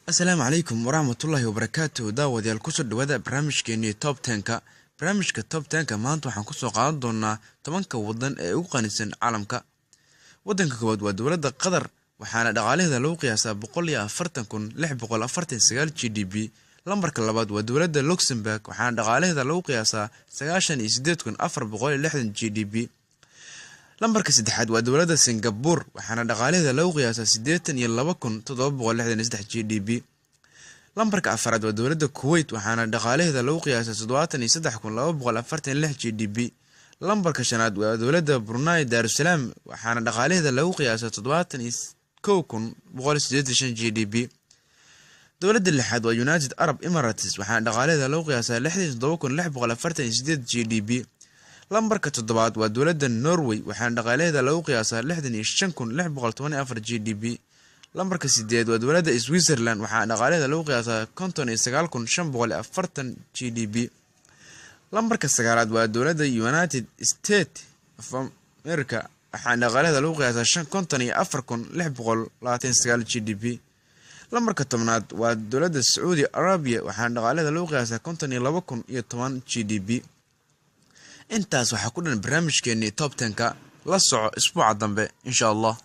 السلام عليكم ورحمة الله وبركاته. داوديال kusoo dhawaada barnaamijkeeni Top 10ka. barnaamijka Top 10ka maanta waxaan kusoo qaadan doonaa 10ka wadan ee ugu qanisan caalamka. Wadanka koowaad waa dawladda Qatar, waxaana dhaqaalaheeda lagu qiyaasaa 140,649 GDP. lambarka labaad waa dawladda Luxembourg, waxaana dhaqaalaheeda lagu qiyaasaa 98,460 GDP. lambarka saddexaad waa dawladda Singapore, waxaana dhaqaalaheeda lagu qiyaasaa 82,763 GDP. lambarka afaraad waa dawladda Kuwait, waxaana dhaqaalaheeda lagu qiyaasaa 73,246 GDP. lambarka shanaad waa dawladda Brunei Darussalam, waxaana dhaqaalaheeda lagu qiyaasaa 71,185 GDP. dawladda lixaad waa United Arab Emirates, waxaana dhaqaalaheeda lagu qiyaasaa 67,648 GDP. lambarka toddobaad waa dawladda Norway, waxaana dhaqaalaheeda lagu qiyaasaa 65,614 GDP. lambarka sideed waa dawladda Switzerland, waxaana dhaqaalaheeda lagu qiyaasaa 59,540 GDP. lambarka sagaalaad waa dawladda United States of America, waxaana dhaqaalaheeda lagu qiyaasaa 54,629 GDP. lambarka tobnaad waa dawladda Saudi Arabia, waxaana dhaqaalaheeda lagu qiyaasaa 52,010 GDP. intaas waxaa ku dhan barnaamijkeeni Top 10ka. la soco isbuuca dambe insha Allah.